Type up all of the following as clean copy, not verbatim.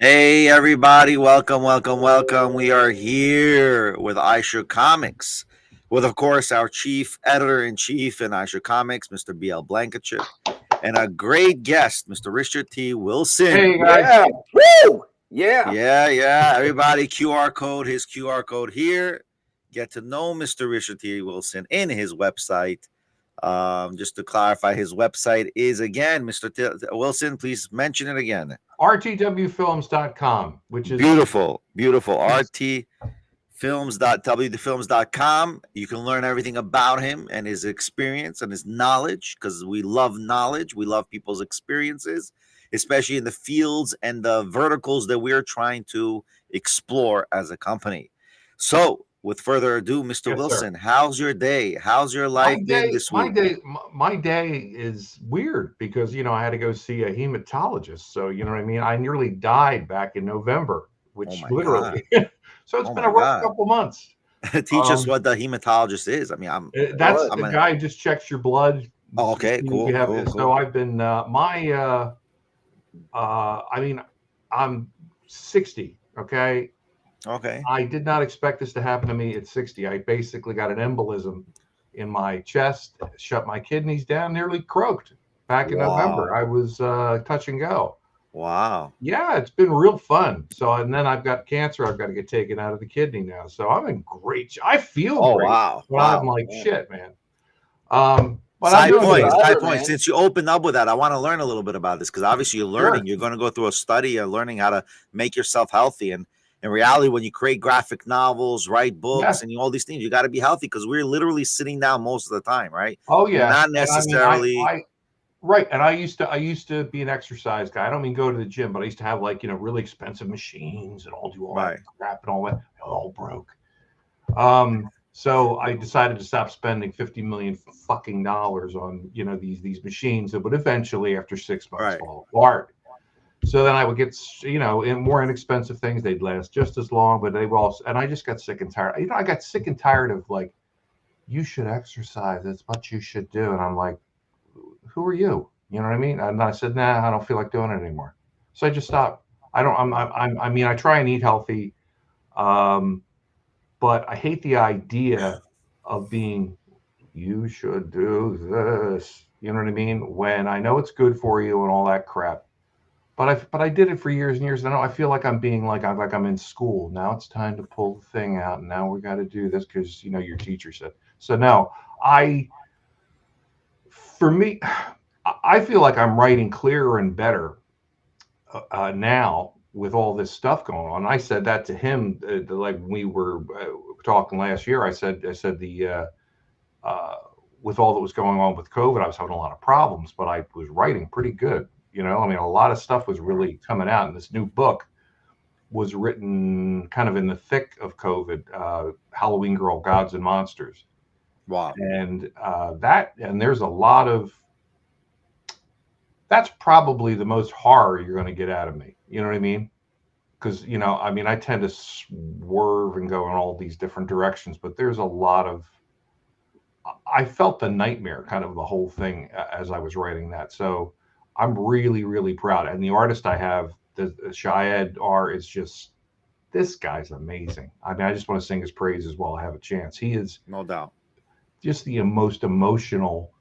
Hey everybody, welcome. We are here with iShook Comics, with of course our chief editor-in-chief in iShook Comics, Mr. BL Blankenship, and a great guest, Mr. Richard T. Wilson. Hey guys. Yeah. Woo! Yeah. Yeah. Everybody, QR code, his QR code here. Get to know Mr. Richard T. Wilson in his website. Just to clarify, his website is again, Mr. Wilson, please mention it again. rtwfilms.com, which is Beautiful. rtfilms.wthefilms.com. You can learn everything about him and his experience and his knowledge, because we love knowledge. We love people's experiences, especially in the fields and the verticals that we're trying to explore as a company. So, with further ado, Mr. Yes, Wilson, how's your day? How's your life been this week? My day is weird because I had to go see a hematologist. So you know what I mean. I nearly died back in November, which literally. So it's been a rough couple months. Teach us what the hematologist is. I mean, that's the guy who just checks your blood. Oh, okay, cool. So I've been I'm 60. Okay. I did not expect this to happen to me at 60. I basically got an embolism in my chest, shut my kidneys down, nearly croaked back in November. I was touch and go. Wow. Yeah, it's been real fun. So, and then I've got cancer. I've got to get taken out of the kidney now. So I'm in great. I feel great. Wow. I'm like, shit, man. But side point. Since you opened up with that, I want to learn a little bit about this, because obviously you're learning. Sure. You're going to go through a study and learning how to make yourself healthy. And in reality, when you create graphic novels, write books, and all these things, you got to be healthy, because we're literally sitting down most of the time, right? Oh yeah, not necessarily. Right. And I used to be an exercise guy. I don't mean go to the gym, but I used to have really expensive machines and do all that crap and all that. It all broke. So I decided to stop spending $50 million fucking dollars on these machines that would eventually, after 6 months, fall apart. So then I would get in more inexpensive things. They'd last just as long, but they will also. And I just got sick and tired. I got sick and tired of you should exercise. That's what you should do. And I'm like, who are you? You know what I mean? And I said, nah, I don't feel like doing it anymore. So I just stopped. I try and eat healthy. But I hate the idea of being, you should do this. You know what I mean? When I know it's good for you and all that crap. But I did it for years and years. And I feel like I'm being I'm in school. Now it's time to pull the thing out. And now we got to do this because, your teacher said. So no, for me, I feel like I'm writing clearer and better now with all this stuff going on. I said that to him, like we were talking last year. I said with all that was going on with COVID, I was having a lot of problems, but I was writing pretty good. A lot of stuff was really coming out, and this new book was written kind of in the thick of COVID. Halloween Girl, Gods and Monsters. Wow. And there's a lot of. That's probably the most horror you're going to get out of me. You know what I mean? Because, I tend to swerve and go in all these different directions, but there's a lot of, I felt the nightmare kind of the whole thing as I was writing that. So I'm really, really proud. And the artist I have, the Shayed R, is just, this guy's amazing. I just want to sing his praises while I have a chance. He is no doubt just the most emotional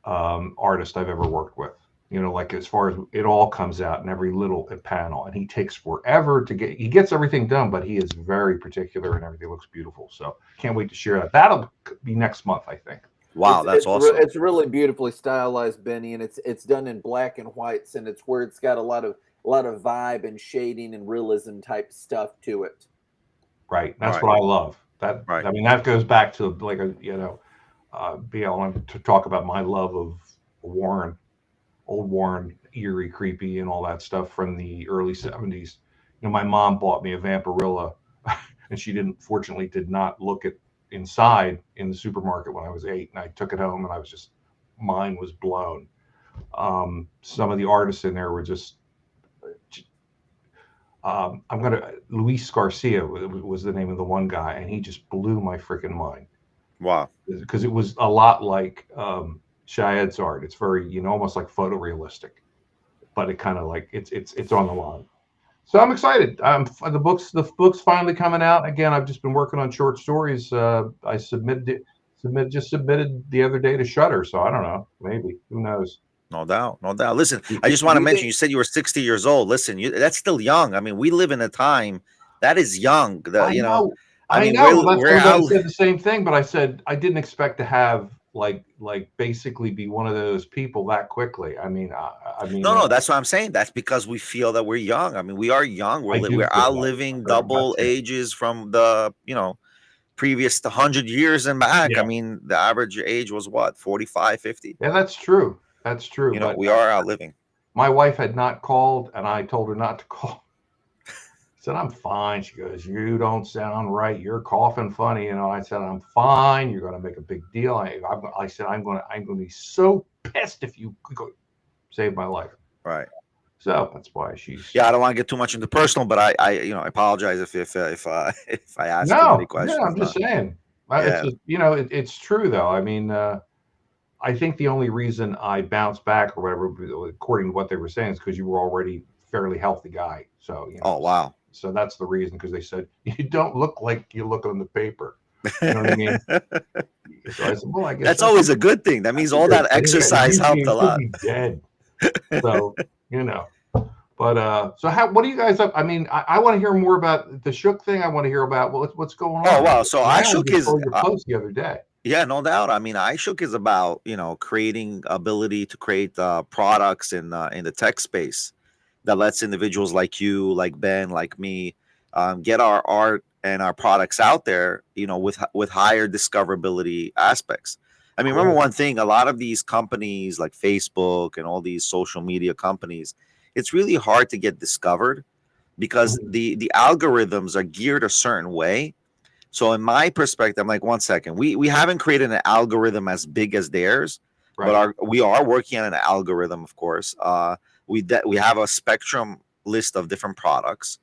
artist I've ever worked with. As far as it all comes out in every little panel, and he takes forever he gets everything done, but he is very particular and everything looks beautiful. So can't wait to share that. That'll be next month, I think. Wow, that's awesome. It's really beautifully stylized, Benny, and it's done in black and whites, and it's where it's got a lot of vibe and shading and realism type stuff to it. Right. That's what I love. That that goes back to BL, to talk about my love of old Warren, eerie, creepy, and all that stuff from the early 70s. My mom bought me a Vampirilla, and she fortunately did not look at inside in the supermarket when I was 8, and I took it home, and mine was blown. Some of the artists in there were just, Luis Garcia was the name of the one guy, and he just blew my freaking mind. Wow. Because it was a lot like Shayed's art. It's very, almost like photorealistic, but it kind of it's on the line. So I'm excited. The book's finally coming out. Again, I've just been working on short stories. I submitted the other day to Shutter. So I don't know, maybe, who knows? No doubt, no doubt. Listen, I just want to mention, you said you were 60 years old. Listen, that's still young. I mean, we live in a time that is young. I know. We're I said the same thing, but I said I didn't expect to have like basically be one of those people that quickly. I mean, no, that's what I'm saying. That's because we feel that we're young. I mean, we are young. We're outliving double ages from the previous 100 years and back. Yeah. I mean, the average age was what, 45, 50? Yeah, that's true. That's true. But we are outliving. My wife had not called, and I told her not to call. I said, I'm fine. She goes, you don't sound right. You're coughing funny. I said, I'm fine. You're going to make a big deal. I said, I'm going to be so pissed if you save my life. Right. So that's why she's. Yeah, I don't want to get too much into personal, but I apologize if I ask too many questions. No, I'm just saying. It's true though. I mean, I think the only reason I bounced back or whatever, according to what they were saying, is because you were already a fairly healthy guy. So Oh wow. So that's the reason, because they said you don't look like you look on the paper. You know what I mean? So I said, well, I guess that's always a good thing. That means all that exercise helped a lot. Be dead. So But so what do you guys up? I mean, I want to hear more about the ShortFilmMagic thing. I want to hear about what's going on. Oh wow. So iShook is your post the other day. Yeah, no doubt. I mean, iShook is about creating ability to create products in the tech space that lets individuals like you, like Ben, like me, get our art and our products out there, with higher discoverability aspects. I mean, remember one thing: a lot of these companies like Facebook and all these social media companies, it's really hard to get discovered because the algorithms are geared a certain way. So in my perspective, I'm like, one second, we haven't created an algorithm as big as theirs, right, but we are working on an algorithm, of course. We have a spectrum list of different products.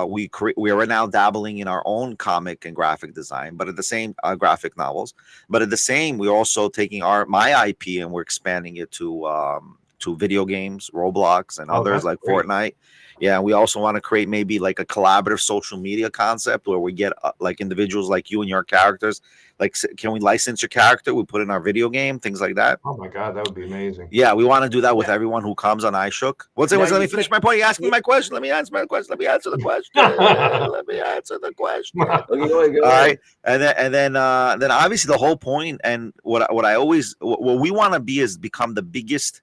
We are now dabbling in our own comic and graphic design, but at the same graphic novels. But at the same, we're also taking my IP and we're expanding it to video games, Roblox, and others like Fortnite. Yeah, we also want to create maybe like a collaborative social media concept where we get like individuals like you and your characters. Like, can we license your character? We put in our video game, things like that. Oh my God, that would be amazing. Yeah, we want to do that with everyone who comes on iShook. Let me finish my point. You asked me my question. Let me answer my question. Let me answer the question. Let me answer the question. Okay, go ahead. All right, and then obviously the whole point and what we want to be is become the biggest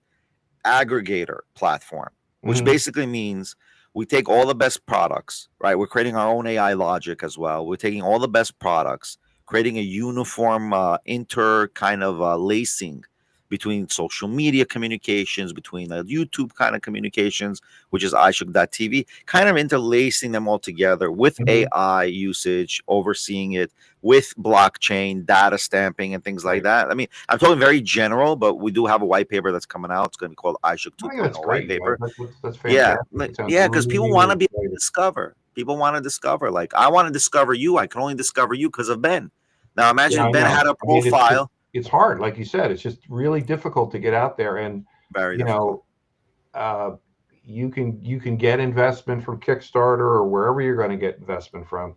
aggregator platform, which basically means we take all the best products, right? We're creating our own AI logic as well. We're taking all the best products, creating a uniform lacing between social media communications, between the YouTube kind of communications, which is iShook.tv, kind of interlacing them all together with AI usage, overseeing it with blockchain, data stamping, and things like that. I mean, I'm talking very general, but we do have a white paper that's coming out. It's going to be called iShook 2.0 white paper. That's fantastic. Yeah, because people want to be able to discover. People want to discover. Like, I want to discover you. I can only discover you because of Ben. Now, imagine Ben had a profile. It's hard, like you said. It's just really difficult to get out there, and very difficult. You can get investment from Kickstarter or wherever you're going to get investment from.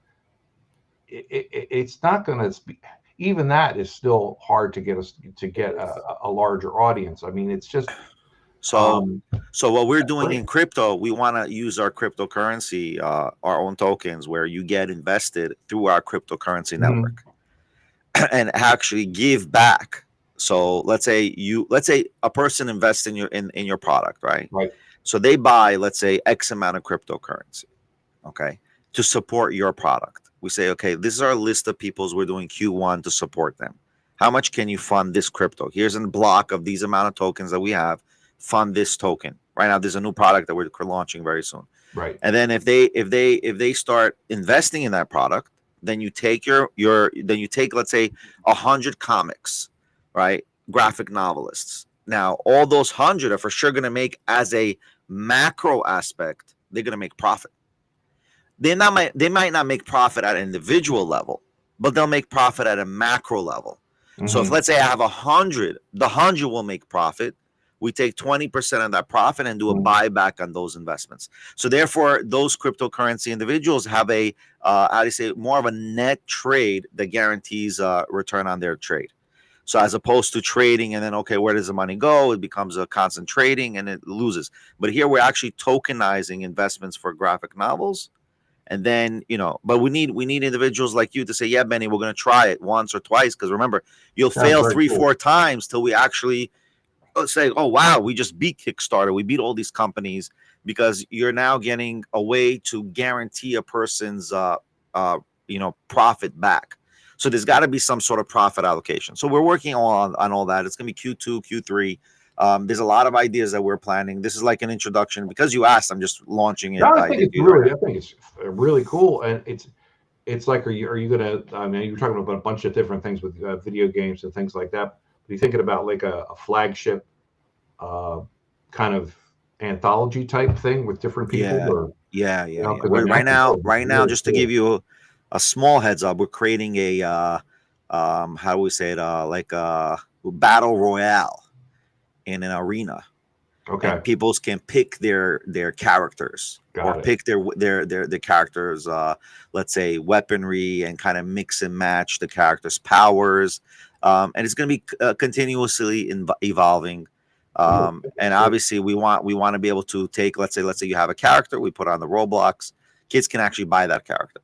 It's not going to be, even that is still hard to get a larger audience. I mean, it's just so what we're doing in crypto, we want to use our cryptocurrency, our own tokens, where you get invested through our cryptocurrency network and actually give back. So let's say a person invests in your product, right? Right. So they buy, let's say, X amount of cryptocurrency, okay, to support your product. We say, okay, this is our list of peoples. We're doing Q1 to support them. How much can you fund this crypto? Here's a block of these amount of tokens that we have. Fund this token. Right now, there's a new product that we're launching very soon. Right. And then if they start investing in that product, then you take let's say 100 comics, right? Graphic novelists. Now, all those 100 are for sure going to make, as a macro aspect, they're going to make profit. They might not make profit at an individual level, but they'll make profit at a macro level. So if, let's say, I have 100, the 100 will make profit, we take 20% of that profit and do a buyback on those investments. So therefore, those cryptocurrency individuals have a, how do you say, more of a net trade that guarantees return on their trade. So as opposed to trading and then, okay, where does the money go? It becomes a constant trading and it loses. But here we're actually tokenizing investments for graphic novels. And then, you know, but we need individuals like you to say, yeah, Benny, we're going to try it once or twice. Because remember, you'll fail 3-4 times till we actually say, oh, wow, we just beat Kickstarter. We beat all these companies, because you're now getting a way to guarantee a person's, you know, profit back. So there's got to be some sort of profit allocation. So we're working on all that. It's going to be Q2, Q3. There's a lot of ideas that we're planning. This is like an introduction. Because you asked, I'm just launching it. No, I think it's really cool. And it's like, are you going to, I mean, you're talking about a bunch of different things with video games and things like that. Are you thinking about like a flagship kind of anthology type thing with different people? Yeah. Right now, just to give you a small heads up, we're creating a how do we say it, like a battle royale in an arena. Okay. And people can pick their characters pick their characters, let's say weaponry, and kind of mix and match the characters' powers. And it's going to be continuously evolving. And obviously we want to be able to take, let's say you have a character, we put on the Roblox, kids can actually buy that character.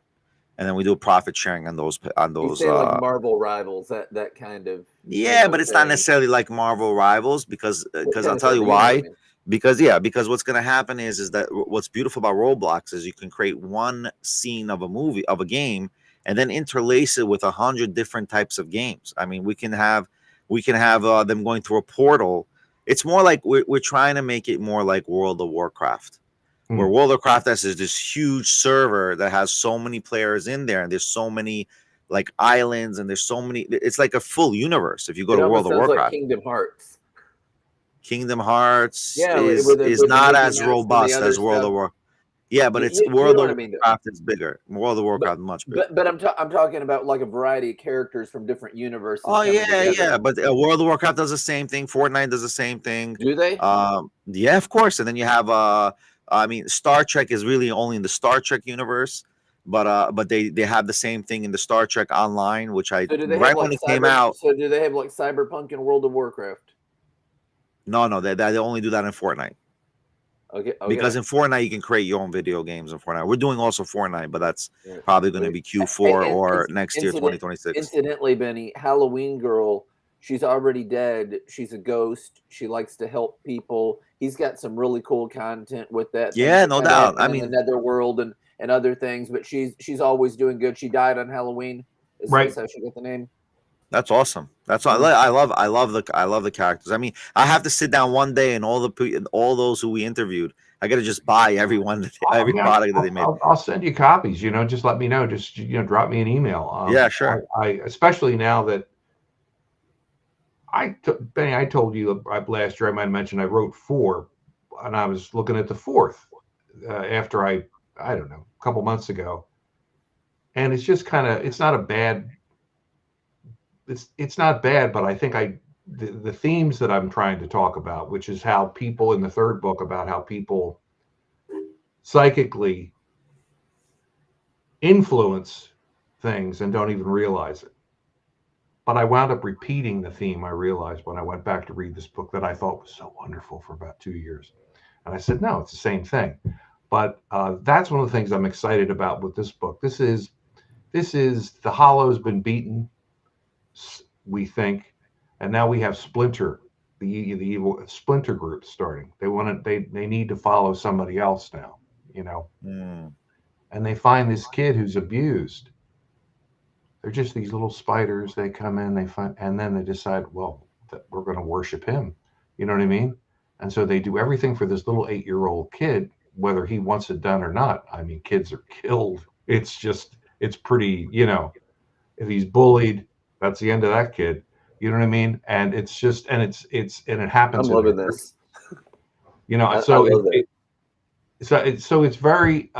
And then we do profit sharing on those. You say like Marvel Rivals, that kind of. Yeah, but it's not necessarily like Marvel Rivals, because I'll tell you why. Because what's going to happen is that what's beautiful about Roblox is you can create one scene of a game, and then interlace it with 100 different types of games. I mean, we can have them going through a portal. It's more like we're trying to make it more like World of Warcraft. Where World of Warcraft is this huge server that has so many players in there, and there's so many like islands, and there's so many. It's like a full universe. If you go to World of Warcraft, like Kingdom Hearts is not as robust as World of Warcraft. Yeah, but World of Warcraft is bigger. World of Warcraft is much bigger. But I'm talking about like a variety of characters from different universes. Oh yeah. But World of Warcraft does the same thing. Fortnite does the same thing. Do they? Yeah, of course. And then you have I mean, Star Trek is really only in the Star Trek universe, but they have the same thing in the Star Trek Online, which when it came out. So do they have like Cyberpunk and World of Warcraft? No, they only do that in Fortnite. Okay. Because in Fortnite you can create your own video games in Fortnite. We're doing also Fortnite, but that's probably going to be Q4 or next year, 2026. Incidentally, Benny, Halloween Girl, she's already dead. She's a ghost. She likes to help people. He's got some really cool content with that. Yeah, no doubt. I mean, Another World and other things, but she's always doing good. She died on Halloween. That's how she got the name. That's awesome. That's what I love the characters. I mean, I have to sit down one day and all those who we interviewed, I got to just buy every product that they made. I'll send you copies. Just let me know. Just drop me an email. Yeah, sure. I especially now that Benny, I told you last year, I might have mentioned I wrote 4, and I was looking at the 4th after I don't know, a couple months ago, and it's just kind of, it's not bad, but I think the themes that I'm trying to talk about, which is how people in the 3rd book, about how people psychically influence things and don't even realize it. But I wound up repeating the theme, I realized, when I went back to read this book that I thought was so wonderful for about 2 years. And I said, no, it's the same thing. But that's one of the things I'm excited about with this book. This is the Hollow's been beaten, we think, and now we have Splinter, the evil Splinter group starting. They need to follow somebody else now, And they find this kid who's abused. They're just these little spiders. They come in, and then they decide, well, that we're going to worship him. You know what I mean? And so they do everything for this little 8-year-old kid, whether he wants it done or not. I mean, kids are killed. It's pretty, if he's bullied, that's the end of that kid. You know what I mean? And it's just, and it happens. I'm loving this. So it's very,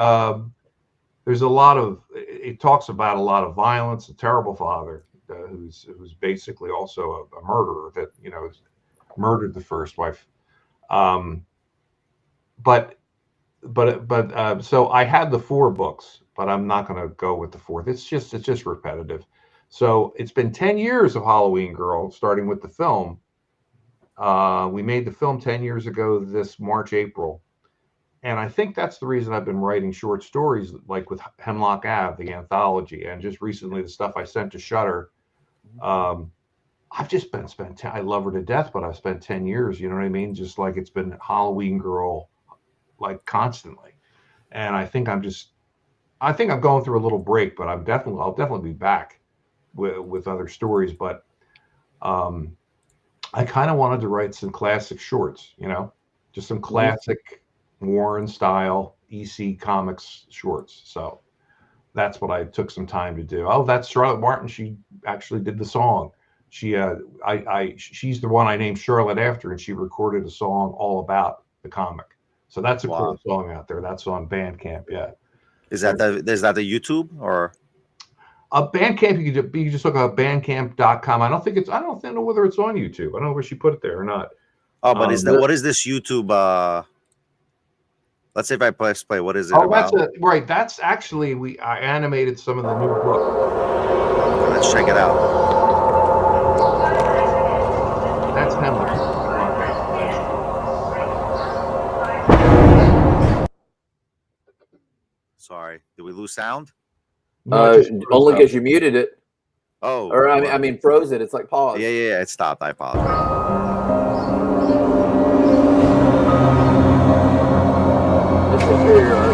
there's a lot of, it talks about a lot of violence, a terrible father who's basically also a murderer that, murdered the first wife. Um, but so I had the 4 books, but I'm not going to go with the 4th. It's just repetitive. So it's been 10 years of Halloween Girl, starting with the film. We made the film 10 years ago this March, April. And I think that's the reason I've been writing short stories, like with Hemlock Ave, the anthology, and just recently the stuff I sent to Shudder. I've just spent I love her to death, but I've spent 10 years, you know what I mean? Just like it's been Halloween Girl, like constantly. And I think I'm going through a little break, but I'll definitely be back with other stories. But I kind of wanted to write some classic shorts, just some classic Warren style EC Comics shorts. So that's what I took some time to do. Oh, that's Charlotte Martin. She actually did the song. She's the one I named Charlotte after, and she recorded a song all about the comic. So that's a cool song out there. That's on Bandcamp. Yeah. Is that the YouTube or? Bandcamp, you can just look up bandcamp.com. I don't know whether it's on YouTube. I don't know where she put it there or not. Oh, but what is this YouTube? Let's say if I press play, what is it? Oh, about? That's actually I animated some of the new books. Let's check it out. That's Hemlock. Sorry, did we lose sound? No, only because you muted it. Oh, or I mean, froze it. It's like pause. Yeah, it stopped. I apologize. It's superior art.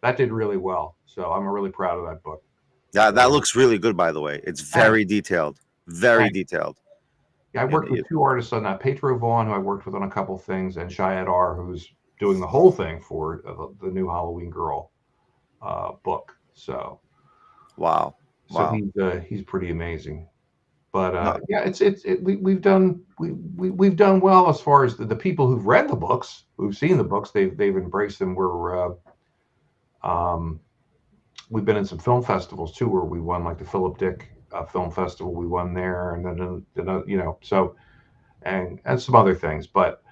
That did really well. So I'm really proud of that book. Yeah, that looks really good, by the way. It's very detailed. Very detailed. Yeah, I worked with 2 artists on that. Pedro Vaughn, who I worked with on a couple things, and Shayed R, who's doing the whole thing for the new Halloween Girl book. So wow. So he's pretty amazing. But yeah, we've done well as far as the people who've read the books, who've seen the books, they've embraced them. We've been in some film festivals too, where we won, like the Philip Dick Film Festival. We won there, and then so and some other things. But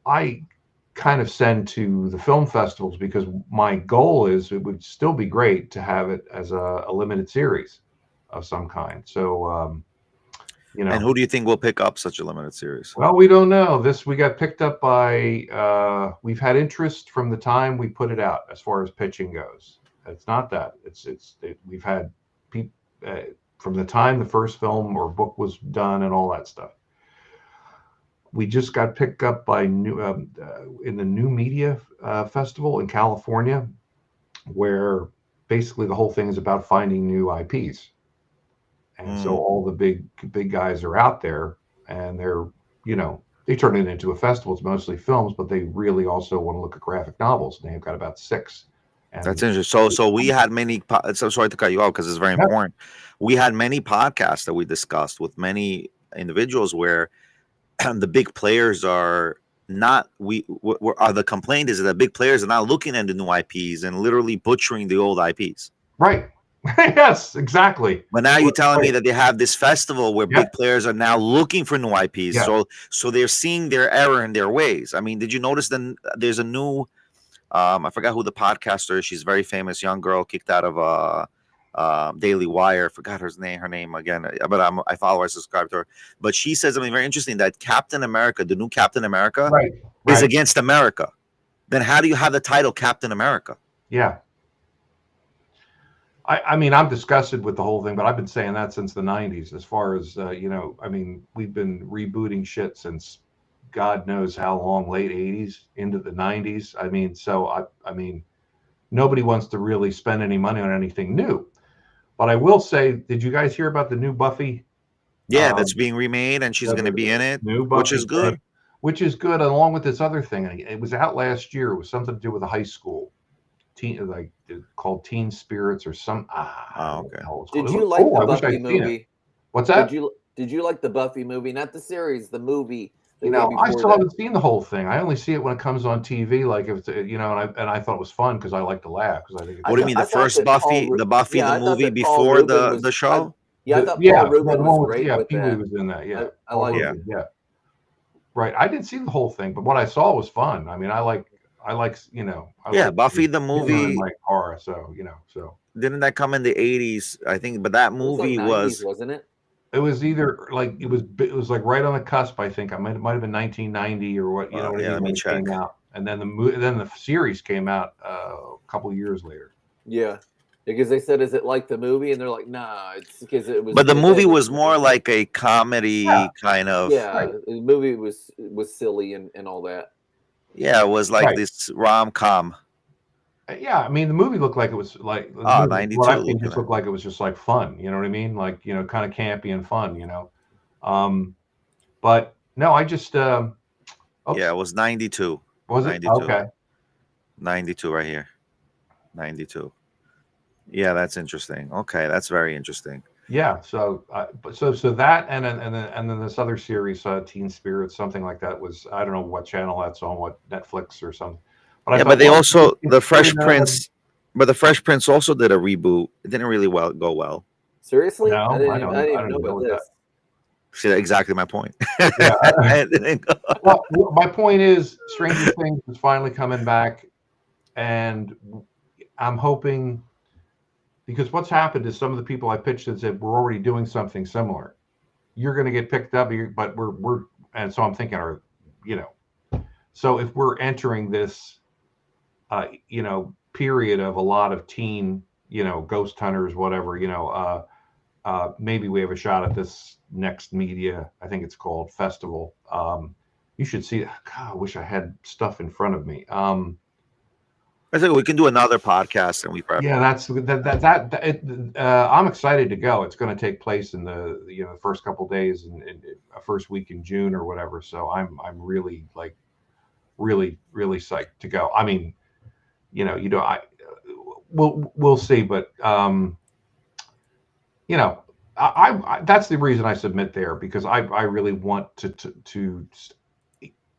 I kind of send to the film festivals because my goal is it would still be great to have it as a limited series of some kind. So and who do you think will pick up such a limited series? Well, we don't know. We got picked up by. We've had interest from the time we put it out, as far as pitching goes. It's not that. We've had people from the time the first film or book was done and all that stuff. We just got picked up by in the New Media Festival in California, where basically the whole thing is about finding new IPs. And so all the big guys are out there, and they're, they turn it into a festival. It's mostly films, but they really also want to look at graphic novels, and they've got about 6. And that's interesting. So we had many. So sorry to cut you off because it's very important. We had many podcasts that we discussed with many individuals where the big players are not. The complaint is that the big players are not looking at the new IPs and literally butchering the old IPs. Right. Yes, exactly. But now you're telling me that they have this festival where Yep. big players are now looking for new IPs. Yeah. So they're seeing their error in their ways. I mean, did you notice then there's a new I forgot who the podcaster is. She's a very famous young girl kicked out of Daily Wire. Forgot her name again, but I follow her, subscribe to her. But she says something very interesting that Captain America, the new Captain America, is against America. Then how do you have the title Captain America? Yeah. I mean, I'm disgusted with the whole thing, but I've been saying that since the 90s. As far as you know, I mean, we've been rebooting shit since God knows how long, late 80s into the 90s. I mean, so I mean, nobody wants to really spend any money on anything new. But I will say, did you guys hear about the new Buffy? Yeah, that's being remade, and she's going to be in it, which is good. Thing, which is good, along with this other thing. It was out last year. It was something to do with a high school. Like called Teen Spirits or some. Okay. Did you like the Buffy movie? What's that? Did you like the Buffy movie? Not the series, the movie. You know, I still haven't seen the whole thing. I only see it when it comes on TV. Like if it's, you know, and I thought it was fun because I like to laugh. Because I think. What do you mean the first Buffy, the movie before the show? I thought Paul Rubin was great. Yeah, Pee Wee was in that. Yeah, I like it. Yeah. Right. I didn't see the whole thing, but what I saw was fun. I mean, I like, you know. Buffy the movie. Like horror, so you know, so. Didn't that come in the 80s? I think, but that movie wasn't it? It was either like it was like right on the cusp. I think it might have been 1990 or what. You know what I mean? Let me check. Came out, and then the series came out a couple of years later. Yeah. Because they said, "Is it like the movie?" And they're like, "Nah, it's because it was." But the movie was more like a comedy kind of. Yeah, the movie was silly and all that. Yeah, it was like this rom-com. Yeah, I mean, the movie looked like it was like 92. What I think just looked like it was just like fun. You know what I mean? Like, you know, kind of campy and fun. You know, but no, I just. Yeah, it was 92. Was it 92. Okay? 92 right here. 92. Yeah, that's interesting. Okay, that's very interesting. Yeah, so that and then this other series, Teen Spirits, something like that was, I don't know what channel that's on, what Netflix or something. But but they also the Fresh Prince, but the Fresh Prince also did a reboot. It didn't really go well. Seriously? No, I didn't know about this. See, exactly my point. Well, my point is, Stranger Things is finally coming back, and I'm hoping. Because what's happened is some of the people I pitched and said we're already doing something similar. You're going to get picked up, but we're and so I'm thinking, you know, so if we're entering this, you know, period of a lot of teen, you know, ghost hunters, whatever, you know, maybe we have a shot at this next media. I think it's called festival. You should see. God, I wish I had stuff in front of me. I think we can do another podcast, and we probably I'm excited to go. It's going to take place in the first couple days and first week in June or whatever. So I'm really like really psyched to go. I mean, you know, we'll see, but you know, I that's the reason I submit there, because I really want to.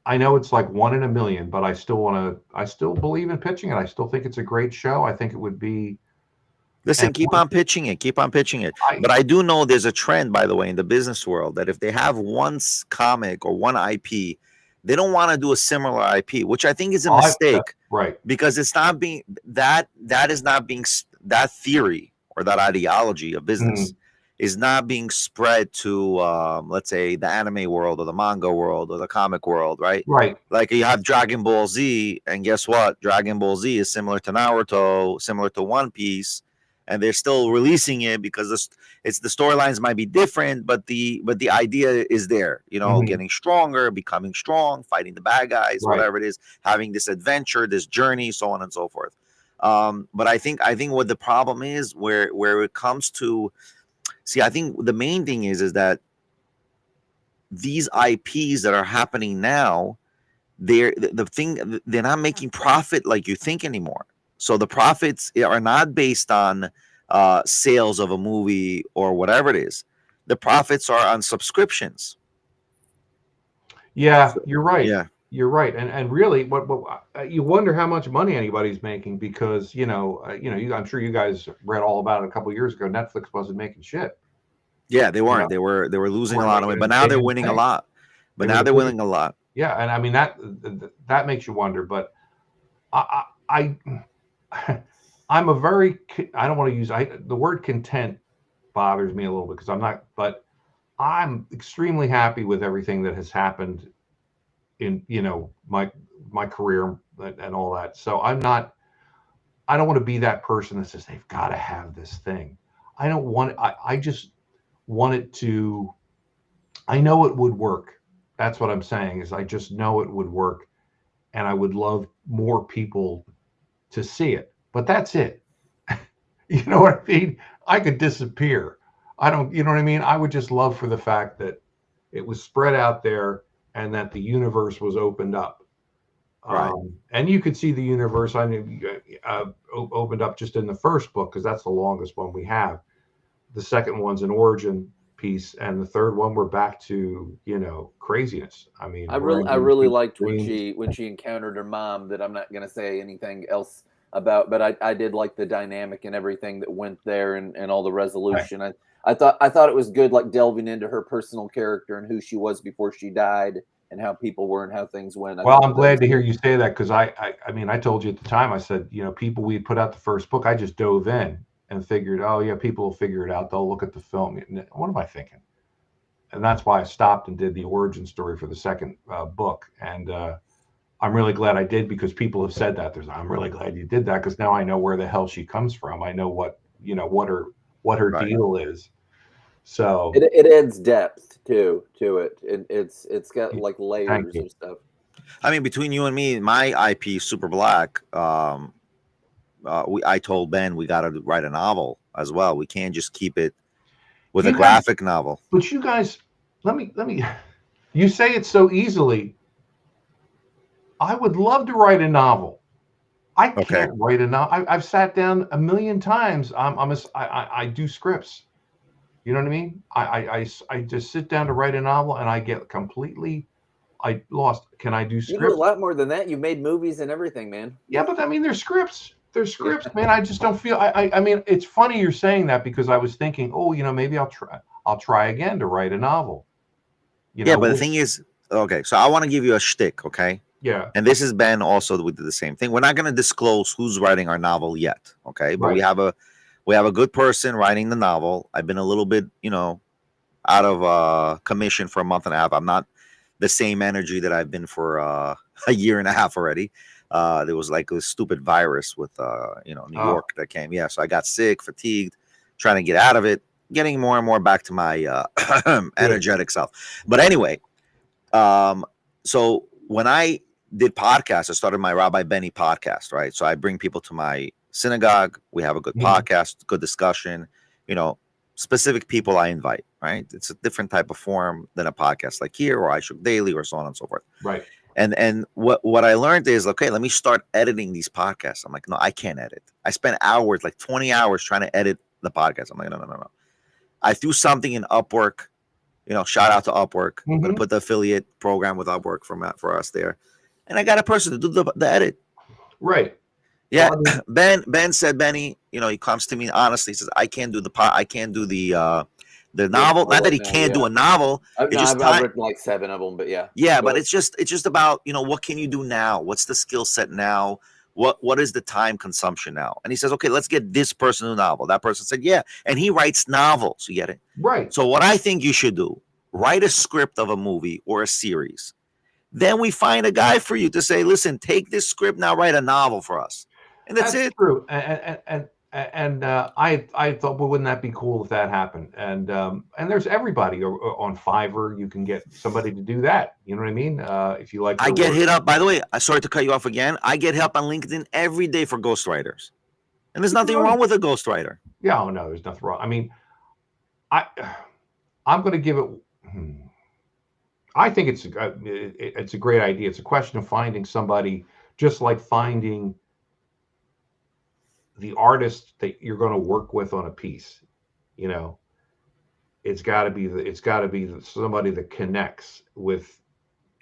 I know it's like 1 in a million, but I still believe in pitching it. I still think it's a great show. I think it would be. Listen, keep on pitching it. But I do know there's a trend, by the way, in the business world that if they have one comic or one IP, they don't want to do a similar IP, which I think is a mistake. Right. Because it's not being that theory or that ideology of business is not being spread to, let's say, the anime world or the manga world or the comic world, right? Right. Like you have Dragon Ball Z, and guess what? Dragon Ball Z is similar to Naruto, similar to One Piece, and they're still releasing it because it's the storylines might be different, but the idea is there. You know, getting stronger, becoming strong, fighting the bad guys, whatever it is, having this adventure, this journey, so on and so forth. But I think what the problem is where it comes to. See, I think the main thing is that these IPs that are happening now, they're not making profit like you think anymore. So the profits are not based on sales of a movie or whatever it is. The profits are on subscriptions. Yeah, you're right. You're right, and really, what you wonder how much money anybody's making, because I'm sure you guys read all about it a couple of years ago. Netflix wasn't making shit. Yeah, they weren't. You know? They were losing a Weren't lot of making money, but now a they're damn winning a thing. lot. But They were now the they're biggest- winning a lot. Yeah, and I mean that makes you wonder. But I I'm a very, I don't want to use the word content bothers me a little bit, because I'm not, but I'm extremely happy with everything that has happened in my career and all that. So I don't want to be that person that says they've got to have this thing. I don't want it. I just want it to, I know it would work. That's what I'm saying, is I just know it would work, and I would love more people to see it. But that's it. You know what I mean? I could disappear. I don't, you know what I mean? I would just love for the fact that it was spread out there and that the universe was opened up. Right. And you could see the universe opened up just in the first book, because that's the longest one we have. The second one's an origin piece, and the third one we're back to craziness. I mean, I really liked when she encountered her mom, that I'm not going to say anything else about, but I did like the dynamic and everything that went there, and all the resolution. Right. I thought it was good, like delving into her personal character and who she was before she died, and how people were and how things went. Well, I'm glad to hear you say that, because I mean, I told you at the time, I said, people, we put out the first book, I just dove in and figured, oh yeah, people will figure it out. They'll look at the film. What am I thinking? And that's why I stopped and did the origin story for the second book. And I'm really glad I did, because people have said that. I'm really glad you did that, because now I know where the hell she comes from. I know what her Right. deal is. So it adds depth to it. It's got like layers of stuff. I mean, between you and me, my IP Super Black, I told Ben we got to write a novel as well. We can't just keep it with a graphic novel. But you guys, let me. You say it so easily. I would love to write a novel. I can't write a novel. I've sat down a million times. I do scripts. You know what I mean? I just sit down to write a novel, and I get completely lost. Can I do scripts? You do a lot more than that. You made movies and everything, man. Yeah, but I mean, there's scripts. There's scripts, man. I just don't feel. I mean, it's funny you're saying that, because I was thinking, oh, maybe I'll try again to write a novel. Yeah, but the thing is, okay, so I want to give you a shtick, okay? Yeah. And this is Ben also. We did the same thing. We're not going to disclose who's writing our novel yet, okay? But we have a good person writing the novel. I've been a little bit, out of commission for a month and a half. I'm not the same energy that I've been for a year and a half already. There was like a stupid virus with New York that came. Yeah, so I got sick, fatigued, trying to get out of it, getting more and more back to my energetic self. But anyway, so when I did podcasts, I started my Rabbi Benny podcast, right? So I bring people to my synagogue. We have a good podcast, good discussion, specific people I invite, right? It's a different type of form than a podcast like here or iShook Daily or so on and so forth. Right. And what I learned is, okay, let me start editing these podcasts. I'm like, no, I can't edit. I spent hours, like 20 hours trying to edit the podcast. I'm like, no. I threw something in Upwork, shout out to Upwork. I'm going to put the affiliate program with Upwork for us there. And I got a person to do the edit. Right. Yeah. Well, Ben said, Benny, he comes to me honestly, he says, I can't do the novel. Not that he can't do a novel. I've written like 7 of them, but yeah. Yeah, but it's just about, what can you do now? What's the skill set now? What is the time consumption now? And he says, okay, let's get this person a novel. That person said, yeah. And he writes novels. You get it? Right. So what I think you should do, write a script of a movie or a series. Then we find a guy for you to say, listen, take this script now, write a novel for us. And that's it. True. And I thought, well, wouldn't that be cool if that happened? And there's everybody on Fiverr. You can get somebody to do that. You know what I mean? If you like, I get hit up. By the way, sorry to cut you off again. I get help on LinkedIn every day for ghostwriters, and there's nothing wrong with a ghostwriter. Yeah, oh no, there's nothing wrong. I mean, I'm going to give it. I think it's a great idea. It's a question of finding somebody, just like finding the artist that you're going to work with on a piece. It's got to be somebody that connects with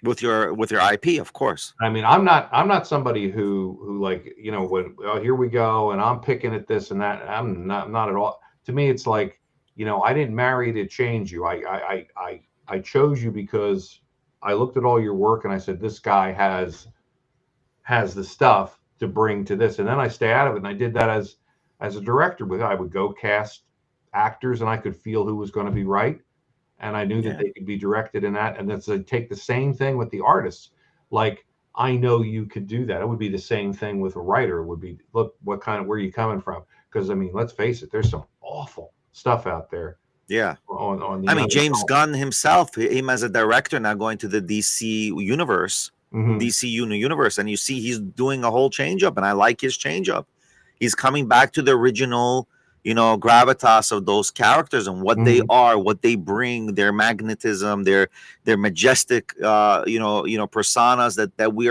with your IP, of course. I mean, I'm not somebody who like, you know, when, oh, here we go, and I'm picking at this and that. I'm not at all. To me, it's like, you know, I didn't marry to change you. I chose you because I looked at all your work and I said, this guy has the stuff to bring to this, and then I stay out of it. And I did that as a director. With I would go cast actors, and I could feel who was going to be right, and I knew that they could be directed in that. And that's take the same thing with the artists. Like, I know you could do that. It would be the same thing with a writer. It would be, look, where are you coming from? Because I mean, let's face it, there's some awful stuff out there. Yeah. On the I mean, James Gunn himself, him as a director now going to the DC universe, DC universe, and you see he's doing a whole change up, and I like his change up. He's coming back to the original, you know, gravitas of those characters and what they are, what they bring, their magnetism, their majestic, you know, personas that we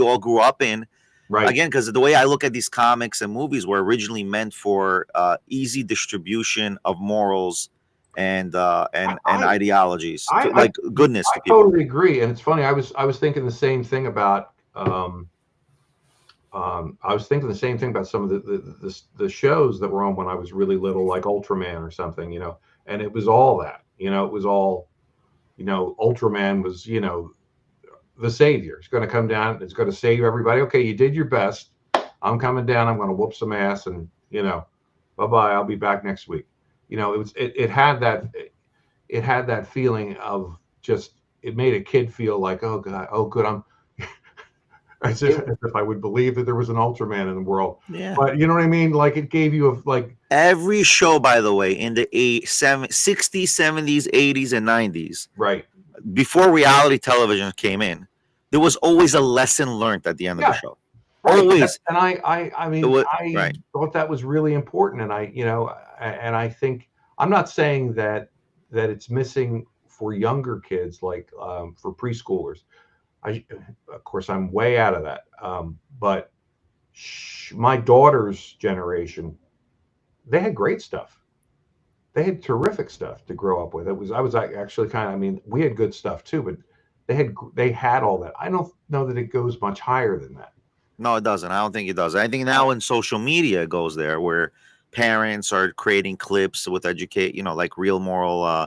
all grew up in. Right. Again, because the way I look at these comics and movies were originally meant for easy distribution of morals and ideologies, like goodness. I totally agree, and it's funny. I was thinking the same thing about. I was thinking the same thing about some of the shows that were on when I was really little, like Ultraman or something, you know. And it was all that, you know. It was all, you know, Ultraman was, you know, the savior. It's going to come down. It's going to save everybody. Okay, you did your best. I'm coming down. I'm going to whoop some ass, and, you know, bye-bye. I'll be back next week. You know, it had that feeling of just, it made a kid feel like, oh God, oh good, as if I would believe that there was an Ultraman in the world. Yeah. But you know what I mean? Like, it gave you like every show, by the way, in the 60s, 70s, 80s, and 90s, right before reality television came in, there was always a lesson learned at the end of the show. Right. Always. And I mean, I thought that was really important. And I think, I'm not saying that it's missing for younger kids, like for preschoolers. Of course, I'm way out of that. But my daughter's generation, they had great stuff. They had terrific stuff to grow up with. I was actually kind of, I mean, we had good stuff too, but they had all that. I don't know that it goes much higher than that. No, it doesn't. I don't think it does. I think now in social media it goes there, where parents are creating clips with like real moral,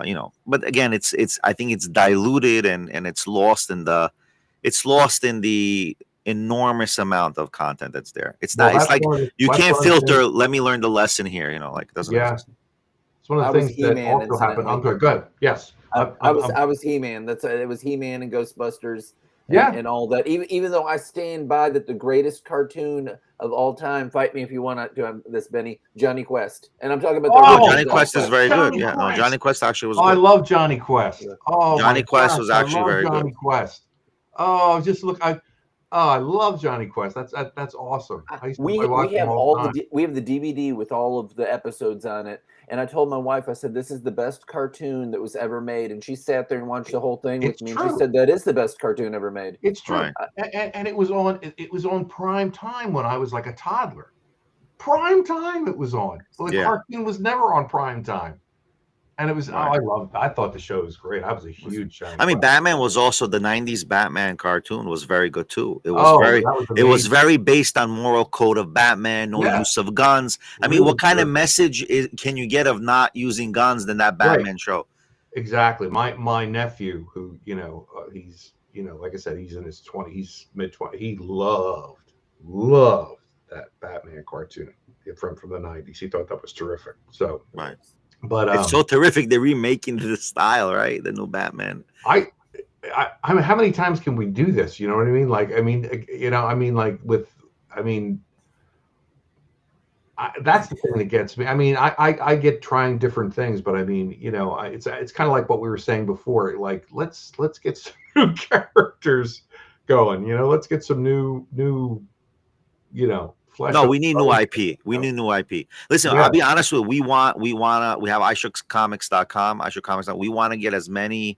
you know. But again, it's I think it's diluted and it's lost in the enormous amount of content that's there. It's not. It's like you can't filter. Let me learn the lesson here. You know, like it doesn't exist. It's one of the things that also happened. I'm good. Good. Yes. I was He-Man. It was He-Man and Ghostbusters. And all that. Even though I stand by that the greatest cartoon of all time, fight me if you want to do this, Benny, Johnny Quest. And I'm talking about Johnny Quest is very good. Yeah, no, Johnny Quest actually was good. I love Johnny Quest. Oh, Johnny Quest was actually very good. Johnny Quest. Oh, just look, I love Johnny Quest. That's awesome. We have the DVD with all of the episodes on it. And I told my wife, I said, this is the best cartoon that was ever made. And she sat there and watched the whole thing with me. And she said, that is the best cartoon ever made. It's true. Right. And it was on prime time when I was like a toddler. Prime time it was on. So the cartoon was never on prime time. And it was, I thought the show was great. I was a huge fan. I mean, Batman was also, the 90s Batman cartoon was very good too. It was very based on moral code of Batman, no use of guns. I mean, what kind of message can you get of not using guns than that Batman show? Exactly. My nephew, who, you know, he's, you know, like I said, he's in his 20s, he's mid-20s. He loved that Batman cartoon from the 90s. He thought that was terrific. So, right. But it's so terrific they're remaking the style, right? The new Batman. I mean, how many times can we do this? You know what I mean? Like, I mean, you know, I mean, like that's the thing that gets me. I mean, I get trying different things, but I mean, you know, it's kind of like what we were saying before. Like, let's get some new characters going. You know, let's get some new, you know. No, we need new IP. We need new IP. Listen, I'll be honest with you. We have iShookComics.com, iShookComics.com. We want to get as many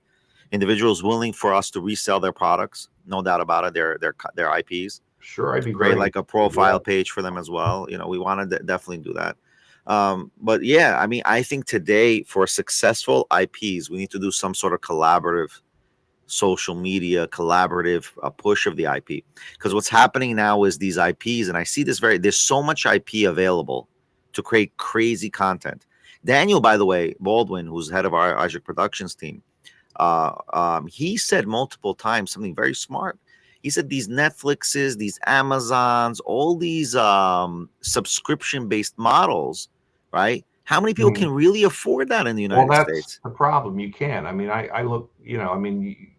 individuals willing for us to resell their products. No doubt about it. Their IPs. Sure, I'd be great. Like a profile page for them as well. You know, we want to definitely do that. But yeah, I mean, I think today for successful IPs, we need to do some sort of collaborative social media collaborative push of the IP. Because what's happening now is these IPs, and I see this there's so much IP available to create crazy content. Daniel, by the way, Baldwin, who's head of our iShook Productions team, he said multiple times something very smart. He said these Netflixes, these Amazons, all these subscription-based models, right? How many people can really afford that in the United States? The problem. You can. I mean, I look, I mean,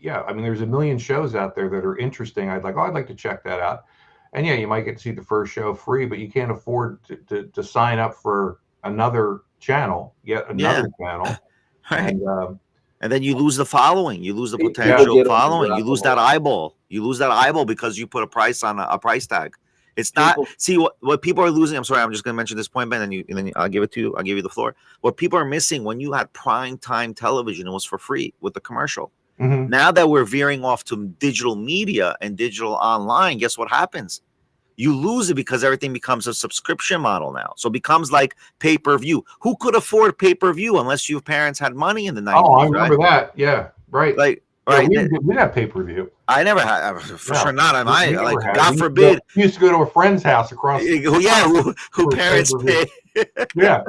yeah, I mean, there's a million shows out there that are interesting. I'd like to check that out. And yeah, you might get to see the first show free, but you can't afford to sign up for another channel, yet another channel. Right. And then you lose the following. You lose the potential following. You lose that eyeball. You lose that eyeball because you put a price on a price tag. It's not. See what people are losing. I'm sorry. I'm just going to mention this point, Ben, and then I'll give it to you. I'll give you the floor. What people are missing when you had prime time television, it was for free with the commercial. Mm-hmm. Now that we're veering off to digital media and digital online, guess what happens? You lose it because everything becomes a subscription model now. So it becomes like pay-per-view. Who could afford pay-per-view unless your parents had money in the 90s? Oh, I remember that. Yeah, right. Like, yeah, right. We didn't have pay-per-view. I never had, for sure not. God forbid. You used to go to a friend's house across. Who parents pay. Yeah.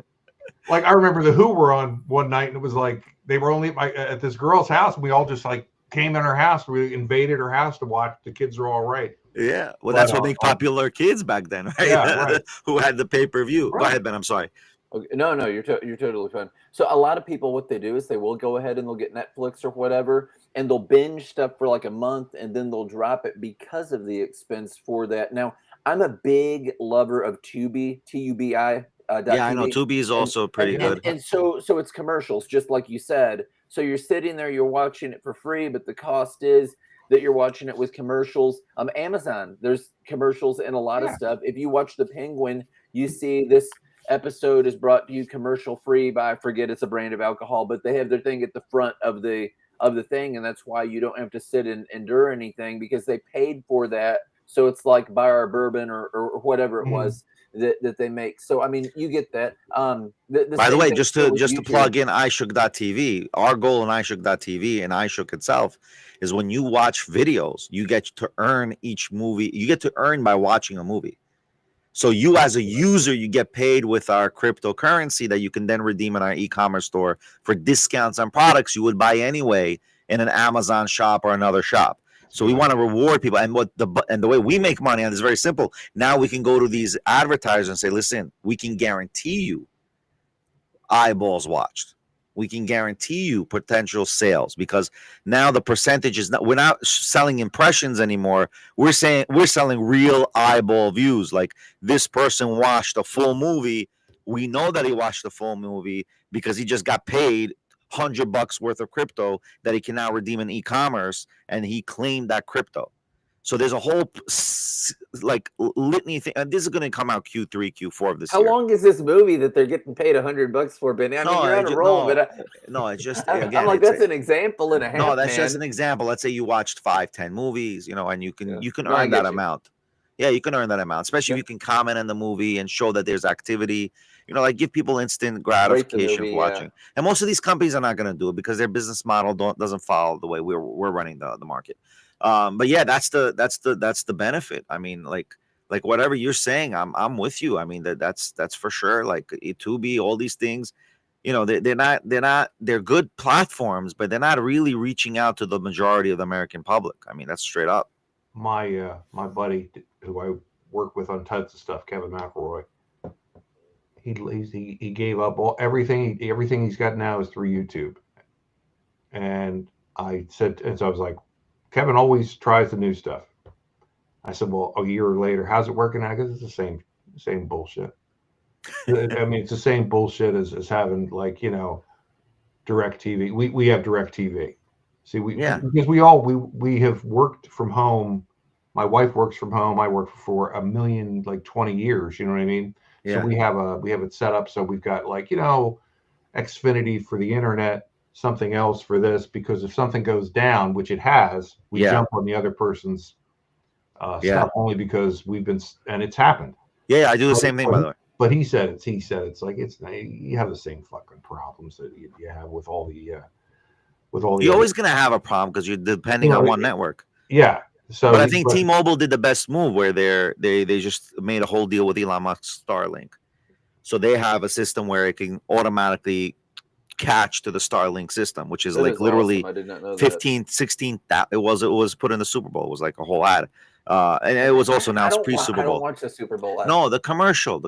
Like I remember the Who were on one night, and it was like they were only at this girl's house, and we all just like came in her house. We invaded her house to watch. The kids were all right. Yeah, well, that's what made popular kids back then, right? Yeah, right. Who had the pay-per-view. Right. Go ahead, Ben. I'm sorry. Okay. No, you're totally fine. So a lot of people, what they do is they will go ahead and they'll get Netflix or whatever, and they'll binge stuff for like a month, and then they'll drop it because of the expense for that. Now, I'm a big lover of Tubi, TUBI. Yeah, I know. Tubi is also pretty good. And so it's commercials, just like you said. So you're sitting there, you're watching it for free, but the cost is that you're watching it with commercials. Amazon, there's commercials and a lot of stuff. If you watch The Penguin, you see this episode is brought to you commercial free by, I forget, it's a brand of alcohol, but they have their thing at the front of the thing, and that's why you don't have to sit and endure anything because they paid for that. So it's like buy our bourbon or whatever it was that they make. So I mean, you get that. By the way, just to plug in iShook.tv, our goal in iShook.tv and iShook itself is when you watch videos, you get to earn each movie. You get to earn by watching a movie. So you as a user, you get paid with our cryptocurrency that you can then redeem in our e-commerce store for discounts on products you would buy anyway in an Amazon shop or another shop. So we want to reward people, and the way we make money on this is very simple. Now we can go to these advertisers and say, listen, we can guarantee you eyeballs watched. We can guarantee you potential sales because now the percentage is not, we're not selling impressions anymore. We're selling real eyeball views. Like this person watched a full movie. We know that he watched the full movie because he just got paid $100 worth of crypto that he can now redeem in e-commerce, and he claimed that crypto. So there's a whole like litany thing, and this is going to come out Q3, Q4 of this year. How long is this movie that they're getting paid $100 for, Benny? I mean, you're on a roll, but it's just again, I'm like, that's an example and a half. No, that's just an example. Let's say you watched 5-10 movies, and you can earn that amount. Yeah, you can earn that amount, especially if you can comment on the movie and show that there's activity. Like give people instant gratification for watching. And most of these companies are not going to do it because their business model doesn't follow the way we're running the market. But yeah, that's the benefit. I mean, like whatever you're saying, I'm with you. I mean, that's for sure. Like Tubi, all these things, they're good platforms, but they're not really reaching out to the majority of the American public. I mean, that's straight up. My buddy who I work with on tons of stuff, Kevin McElroy, he gave up everything he's got now is through YouTube. And so I was like, Kevin always tries the new stuff. I said, well, a year later, how's it working out? Because it's the same bullshit. I mean, it's the same bullshit as having direct TV. We have direct TV. See, because we have worked from home. My wife works from home. I work for 20 years. You know what I mean? Yeah. So we have it set up so we've got Xfinity for the internet, something else for this, because if something goes down, which it has, we jump on the other person's stuff only because and it's happened. Yeah, I do the same thing, by the way. But he said it's like you have the same fucking problems that you have with all the with all the You're other. always going to have a problem because you're depending on one network. Yeah. So, but I think T-Mobile did the best move where they just made a whole deal with Elon Musk's Starlink. So they have a system where it can automatically catch to the Starlink system, which is That like is literally awesome. I did not know 15, 16. It was put in the Super Bowl. It was like a whole ad. And it was also announced pre-Super I don't Bowl. watch the Super Bowl ad. No, the commercial.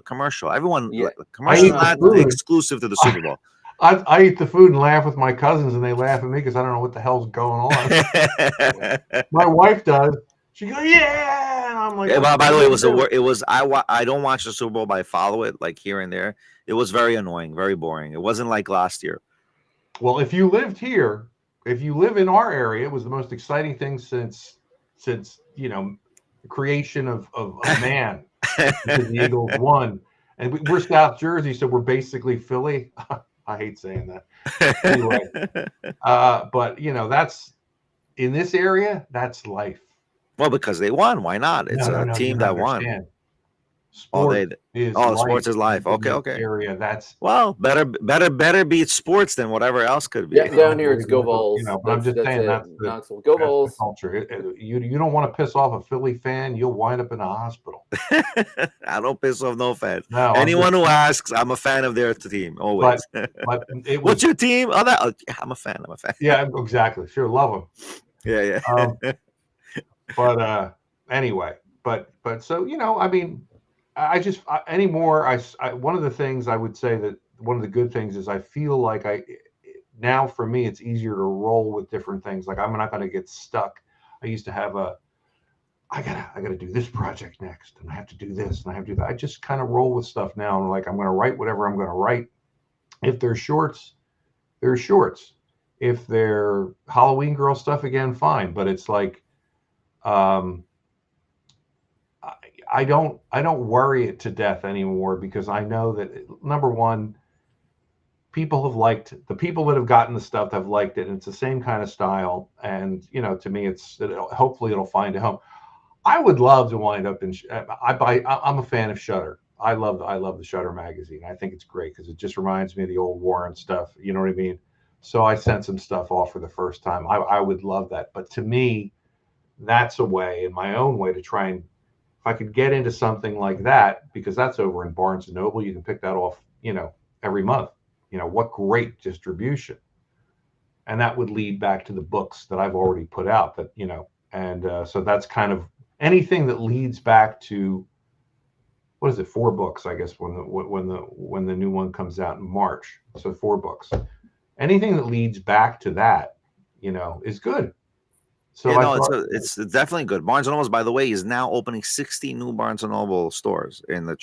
Everyone, Yeah. the commercial not food. exclusive to the Super Bowl. I eat the food and laugh with my cousins, and they laugh at me because I don't know what the hell's going on. My wife does. She goes, "Yeah," and I'm like, yeah, by the way, I don't watch the Super Bowl, but I follow it like here and there. It was very annoying, very boring. It wasn't like last year. Well, if you lived here, if you live in our area, it was the most exciting thing since the creation of man. Because the Eagles won, and we're South Jersey, so we're basically Philly. I hate saying that. Anyway, but that's in this area. That's life. Well, because they won. Why not? It's a team that won. Sports sports is life. Okay. Area. That's better be sports than whatever else could be. Yeah, down here it's Go Vols. But I'm just saying that's Go Vols. culture. You don't want to piss off a Philly fan, you'll wind up in a hospital. I don't piss off no fans. No, anyone who asks, I'm a fan of their team always. But what's your team? I'm a fan. Yeah, exactly. Sure, love them. Yeah. But anyway, but so I mean. One of the things I would say that one of the good things is I feel like now for me it's easier to roll with different things. Like I'm not going to get stuck. I used to have I gotta do this project next, and I have to do this, and I have to do that. I just kind of roll with stuff now. And like I'm going to write whatever I'm going to write. If they're shorts, they're shorts. If they're Halloween girl stuff, again, fine. But it's like, I don't worry it to death anymore because I know that number one, people that have gotten the stuff have liked it, and it's the same kind of style. And to me, hopefully it'll find a home. I would love to wind up in. I'm a fan of Shudder. I love the Shudder magazine. I think it's great because it just reminds me of the old Warren stuff. You know what I mean? So I sent some stuff off for the first time. I would love that, but to me, that's a way, in my own way, to try and. If I could get into something like that, because that's over in Barnes & Noble, you can pick that off, every month. What great distribution. And that would lead back to the books that I've already put out so that's kind of anything that leads back to, 4 books, I guess, when the new one comes out in March. So 4 books. Anything that leads back to that, is good. So it's definitely good. Barnes & Noble, by the way, is now opening 60 new Barnes & Noble stores in the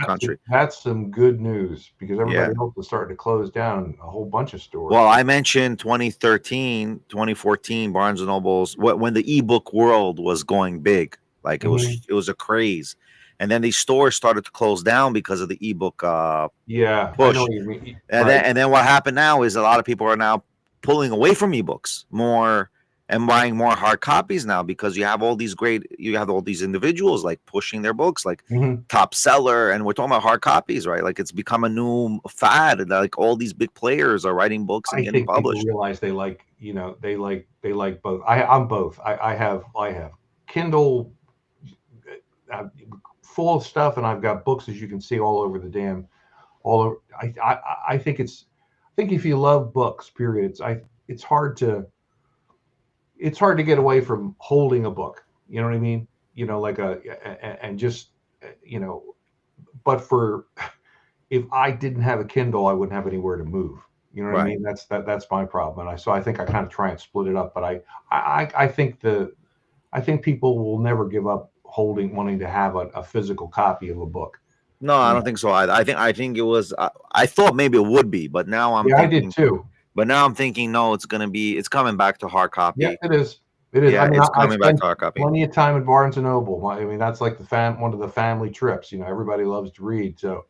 country. That's some good news because everybody else is starting to close down a whole bunch of stores. Well, I mentioned 2013, 2014 Barnes & Noble's when the ebook world was going big, like it was a craze, and then these stores started to close down because of the ebook push. I know what you mean. And then what happened now is a lot of people are now pulling away from ebooks more. And buying more hard copies now because you have all these individuals like pushing their books like top seller, and we're talking about hard copies, right? Like it's become a new fad. Like all these big players are writing books and getting published. People realize they like both. I'm both. I have Kindle full of stuff, and I've got books, as you can see, all over the damn. All over. I think if you love books, period, it's hard to get away from holding a book. You know what I mean? But if I didn't have a Kindle, I wouldn't have anywhere to move. You know what I mean? That's my problem. And I think I kind of try and split it up, but I think people will never give up wanting to have a physical copy of a book. No, I don't think so either. I think it was, I thought maybe it would be, but now I did too. But now I'm thinking, no, it's coming back to hard copy. Yeah, it is. Yeah, it's coming back to hard copy. Plenty of time at Barnes & Noble. I mean, that's like one of the family trips. Everybody loves to read. So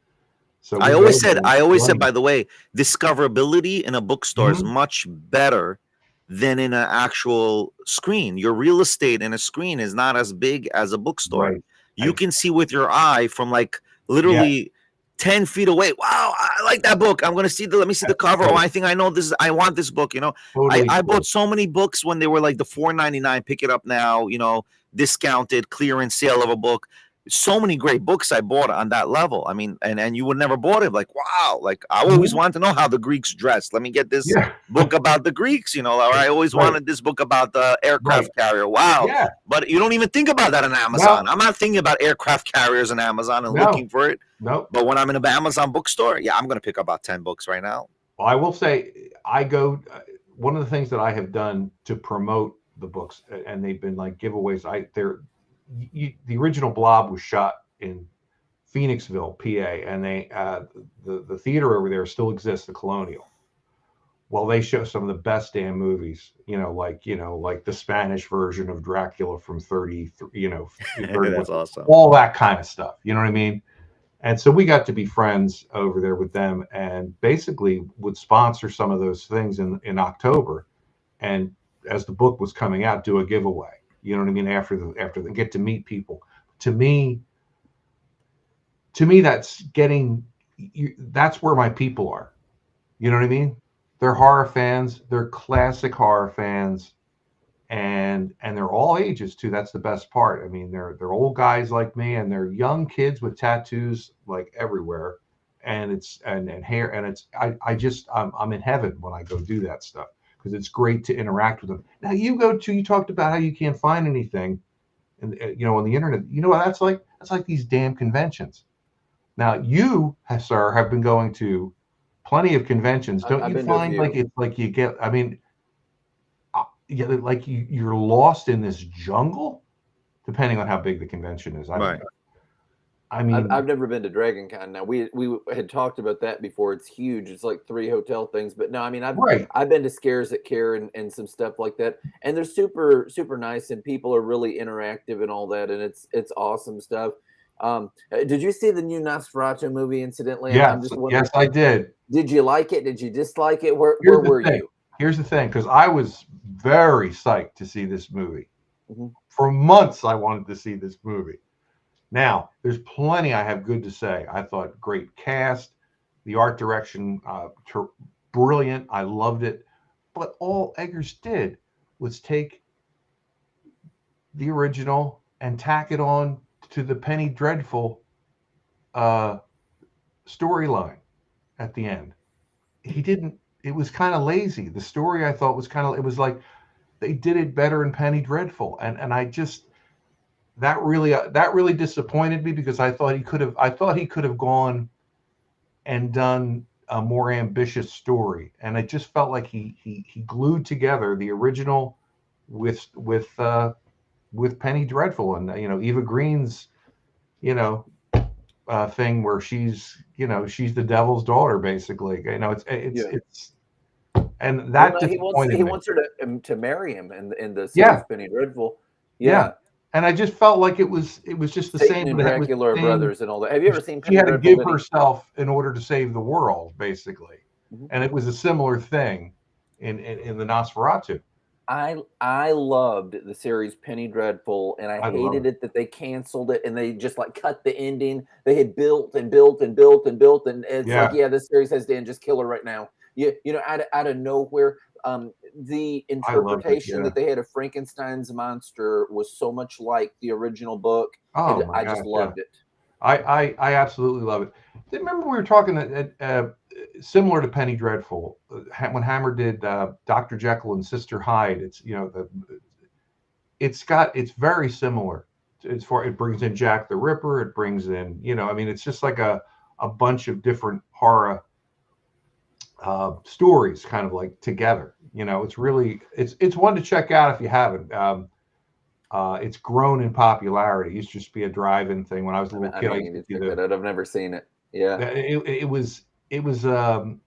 I always said, by the way, discoverability in a bookstore is much better than in an actual screen. Your real estate in a screen is not as big as a bookstore. Right. You can see with your eye from like literally 10 feet away. Wow, I like that book. I'm gonna see let me see the cover. Oh, I think I know this. I want this book. Totally I cool. bought so many books when they were like the $4.99, pick it up now, discounted clearance sale of a book. So many great books I bought on that level. I mean, and you would never bought it. Like, wow, like I always wanted to know how the Greeks dressed. Let me get this book about the Greeks, or I always wanted this book about the aircraft carrier. Wow. Yeah. But you don't even think about that on Amazon. I'm not thinking about aircraft carriers on Amazon and looking for it. No. But when I'm in an Amazon bookstore, I'm going to pick up about 10 books right now. Well, I will say, one of the things that I have done to promote the books, and they've been like giveaways. The original Blob was shot in Phoenixville, PA, and the theater over there still exists, the Colonial. Well, they show some of the best damn movies, like the Spanish version of Dracula from 33, That's awesome. All that kind of stuff. You know what I mean? And so we got to be friends over there with them, and basically would sponsor some of those things in October. And as the book was coming out, do a giveaway. You know what I mean? After they get to meet people. To me, that's that's where my people are. You know what I mean? They're horror fans. They're classic horror fans, and they're all ages too. That's the best part. I mean, they're old guys like me, and they're young kids with tattoos like everywhere, and hair, and I'm in heaven when I go do that stuff, because it's great to interact with them. Now you talked about how you can't find anything, and on the internet. You know what that's like? That's like these damn conventions. Now you, sir, have been going to plenty of conventions. Don't you find like it's like you get? I mean, like you're lost in this jungle, depending on how big the convention is. I mean, I've never been to Dragon Con. Now we had talked about that before. It's huge. It's like 3 hotel things. But no, I mean, I've been to Scares at Care and some stuff like that, and they're super super nice, and people are really interactive and all that, and it's awesome stuff. Did you see the new Nosferatu movie? Incidentally, yes, I did. Did you like it? Did you dislike it? Where were you? Here's the thing, because I was very psyched to see this movie. For months, I wanted to see this movie. Now, there's plenty I have good to say. I thought great cast, the art direction, brilliant. I loved it. But all Eggers did was take the original and tack it on to the Penny Dreadful storyline at the end. He didn't. It was kind of lazy. The story, I thought, was it was like they did it better in Penny Dreadful, and I just that really disappointed me, because I thought he could have gone and done a more ambitious story, and it just felt like he glued together the original with Penny Dreadful, and Eva Green's thing where she's the devil's daughter, basically. It's and that he wants her to marry him in the series Penny Dreadful. Yeah. And I just felt like it was just the Satan same. And Dracula are brothers and all that. Have you ever seen Penny She had to Dreadful, give herself in order to save the world, basically. And it was a similar thing in the Nosferatu. I loved the series Penny Dreadful, and I hated it that they canceled it and they just like cut the ending. They had built and built and built and built, and it's like, this series has to end. Just kill her right now. Out of nowhere. The interpretation that they had of Frankenstein's monster was so much like the original book. Oh, and I just loved it. I absolutely love it. Remember we were talking similar to Penny Dreadful when Hammer did Dr. Jekyll and Sister Hyde. It's very similar. It brings in Jack the Ripper. It brings in it's just like a bunch of different horror stories kind of like together. It's really it's one to check out if you haven't. It's grown in popularity. It used to just be a drive-in thing when I was a little kid. I've never seen it. Yeah, it was early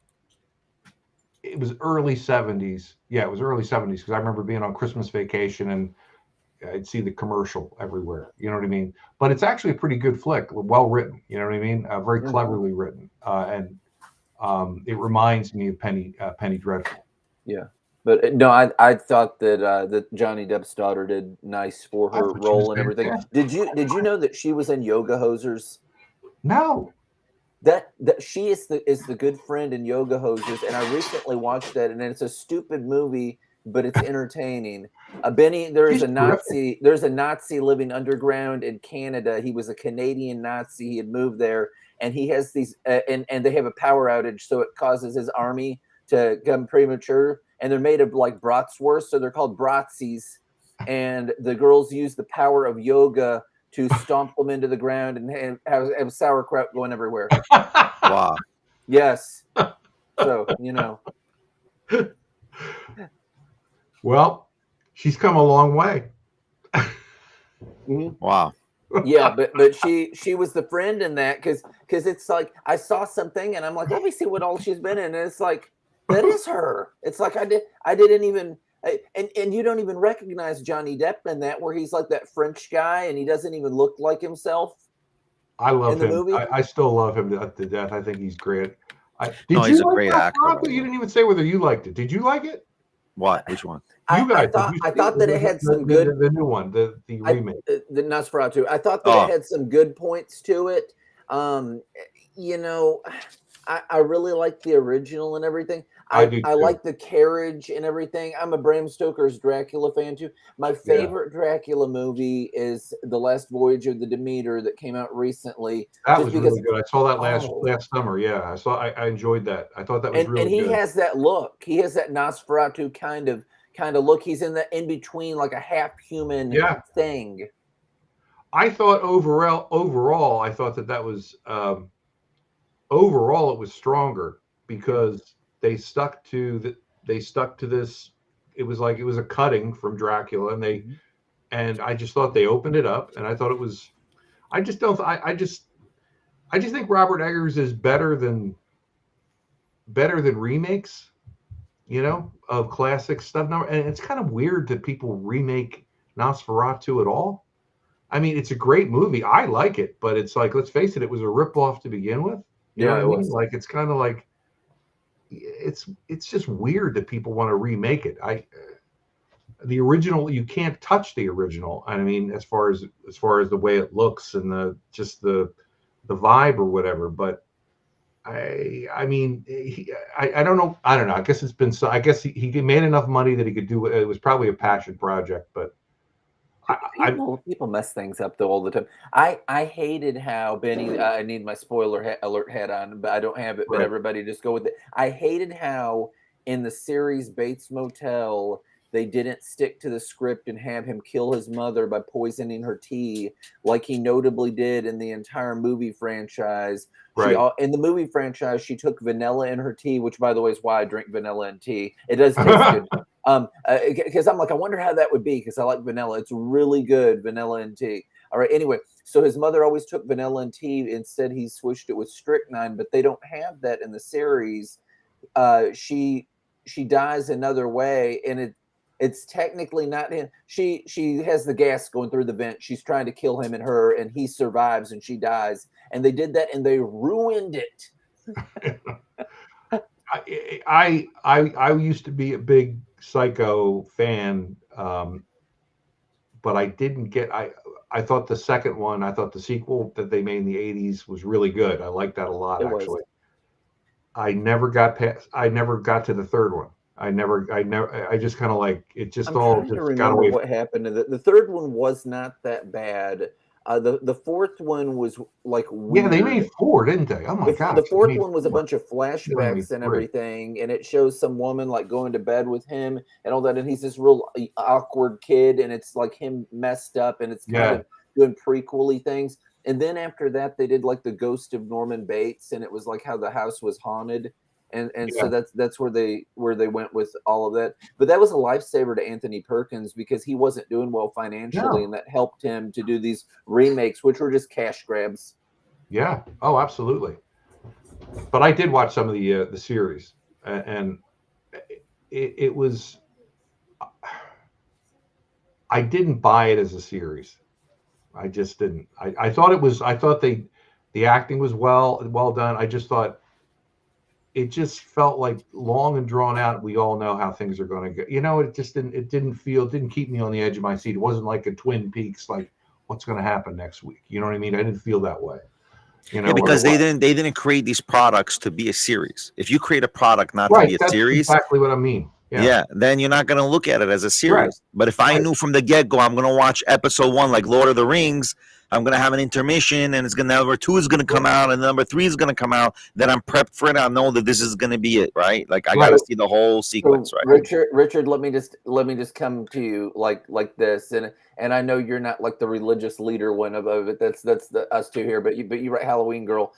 70s. Yeah, it was early 70s, because I remember being on Christmas vacation and I'd see the commercial everywhere. You know what I mean? But it's actually a pretty good flick, well written. You know what I mean? Very cleverly written, and it reminds me of Penny Dreadful. Yeah. But no, I thought that Johnny Depp's daughter did nice for her role and everything. Did you know that she was in Yoga Hosers? No. That she is the good friend in Yoga Hoses, and I recently watched that, and it's a stupid movie, but it's entertaining. Benny, there's a Nazi living underground in Canada. He was a Canadian Nazi. He had moved there, and he has these, and they have a power outage, so it causes his army to come premature, and they're made of like bratwurst, so they're called bratsies, and the girls use the power of yoga to stomp them into the ground and have sauerkraut going everywhere. Wow. Yes. So, you know. Well, she's come a long way. Wow. Yeah, but she was the friend in that because it's like I saw something and I'm like, let me see what all she's been in, and it's like that is her. It's like I didn't even and you don't even recognize Johnny Depp in that, where he's like that French guy and he doesn't even look like himself. I love him. I still love him to death. I think he's great. He's a great actor. You didn't even say whether you liked it. Did you like it? What? Which one? I thought that it had some good. The new one, the remake, the Nosferatu. I thought that it had some good points to it. You know, I really like the original and everything. I like the carriage and everything. I'm a Bram Stoker's Dracula fan too. My favorite Dracula movie is The Last Voyage of the Demeter that came out recently. That was really good. I saw that last summer. Yeah, I enjoyed that. I thought that was really good. And he has that look. He has that Nosferatu kind of look. He's in the in between, like a half human thing. I thought overall, I thought that was overall it was stronger because they stuck to this. It was like it was a cutting from Dracula, and I just thought they opened it up, and I thought it was. I just think Robert Eggers is better than remakes, you know, of classic stuff. Now, and it's kind of weird that people remake Nosferatu at all. I mean, it's a great movie. I like it, but it's like, let's face it, it was a ripoff to begin with. You know what I mean? Like, it's kind of like. It's just weird that people want to remake it. The original, you can't touch the original. I mean, as far as the way it looks and the vibe or whatever. But I mean, I don't know. I don't know. I guess it's been so. I guess he made enough money that he could do it. It was probably a passion project, but. People mess things up though all the time. I hated how Benny. I need my spoiler alert hat on, but I don't have it. But everybody just go with it. I hated how in the series Bates Motel they didn't stick to the script and have him kill his mother by poisoning her tea, like he notably did in the entire movie franchise. In the movie franchise, she took vanilla in her tea, which, by the way, is why I drink vanilla in tea. It does taste good. Because I'm like, I wonder how that would be, because I like vanilla. It's really good, vanilla in tea. All right. Anyway, so his mother always took vanilla in tea. Instead, he switched it with strychnine, but they don't have that in the series. She dies another way, and it's technically not him. She has the gas going through the vent. She's trying to kill him and her, and he survives, and she dies. And they did that, and they ruined it. I used to be a big Psycho fan, but I didn't get. I thought the second one, I thought the sequel that they made in the 80s was really good. I liked that a lot, actually. I never got to the third one. I just kind of like it. Just all just got away. What happened to the third one was not that bad. The fourth one was like weird. Yeah, they made 4, didn't they? Oh my god! The fourth one was a bunch of flashbacks and everything, and it shows some woman like going to bed with him and all that, and he's this real awkward kid, and it's like him messed up, and it's kind of doing prequel-y things. And then after that, they did like the Ghost of Norman Bates, and it was like how the house was haunted. And so that's where they went with all of that. But that was a lifesaver to Anthony Perkins because he wasn't doing well financially, and that helped him to do these remakes, which were just cash grabs. Yeah. Oh, absolutely. But I did watch some of the series, and it was. I didn't buy it as a series. I just didn't. I thought it was. I thought the acting was well done. I just thought. It just felt like long and drawn out. We all know how things are going to go. You know, it didn't keep me on the edge of my seat. It wasn't like a Twin Peaks, like what's going to happen next week. You know what I mean? I didn't feel that way. You know, Yeah, because they didn't create these products to be a series. If you create a product not to be a that's series, exactly what I mean. yeah, then you're not going to look at it as a series. Right. But if I knew from the get-go I'm going to watch episode 1 like Lord of the Rings, I'm going to have an intermission, and it's going to number 2 is going to come out, and number 3 is going to come out, then I'm prepped for it. I know that this is going to be it, right? Like I got to see the whole sequence, right? Richard, let me just come to you like this, and I know you're not like the religious leader one of it. That's us two here, but you write Halloween Girl.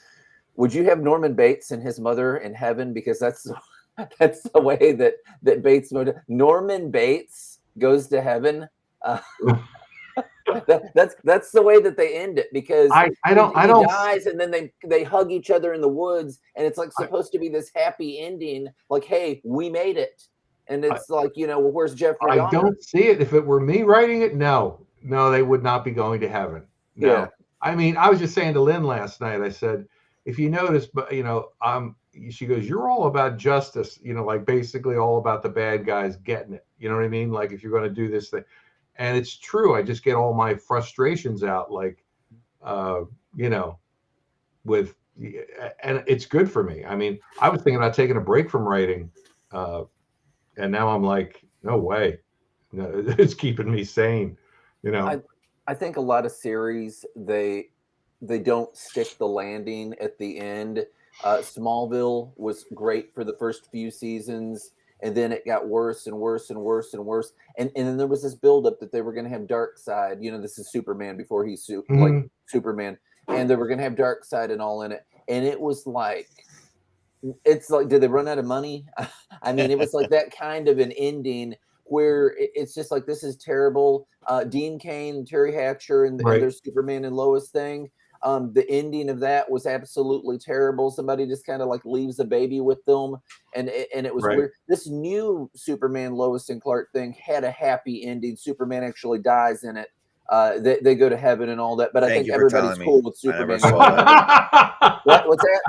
Would you have Norman Bates and his mother in heaven? Because that's the way that Bates Norman Bates goes to heaven. That's the way that they end it, because he dies, and then they hug each other in the woods, and it's like supposed to be this happy ending, like, hey, we made it, and it's like, well, where's Jeffrey? I don't see it. If it were me writing it, no, they would not be going to heaven. No. Yeah. I mean, I was just saying to Lynn last night, I said, if you notice, but she goes, you're all about justice, like basically all about the bad guys getting it. You know what I mean? Like if you're going to do this thing. And it's true. I just get all my frustrations out, like, with, and it's good for me. I mean, I was thinking about taking a break from writing. And now I'm like, no way. No, it's keeping me sane. I think a lot of series, they don't stick the landing at the end. Smallville was great for the first few seasons, and then it got worse and worse and worse and worse. And then there was this buildup that they were going to have Darkseid. This is Superman before he's like Superman, and they were going to have Darkseid and all in it. And it was like, did they run out of money? I mean, it was like that kind of an ending where it's just like, this is terrible. Dean Cain, Terry Hatcher, and their Superman and Lois thing. The ending of that was absolutely terrible. Somebody just kind of like leaves a baby with them, and it was weird. This new Superman, Lois and Clark thing had a happy ending. Superman actually dies in it. They go to heaven and all that, but I think everybody's cool with Superman. What's that?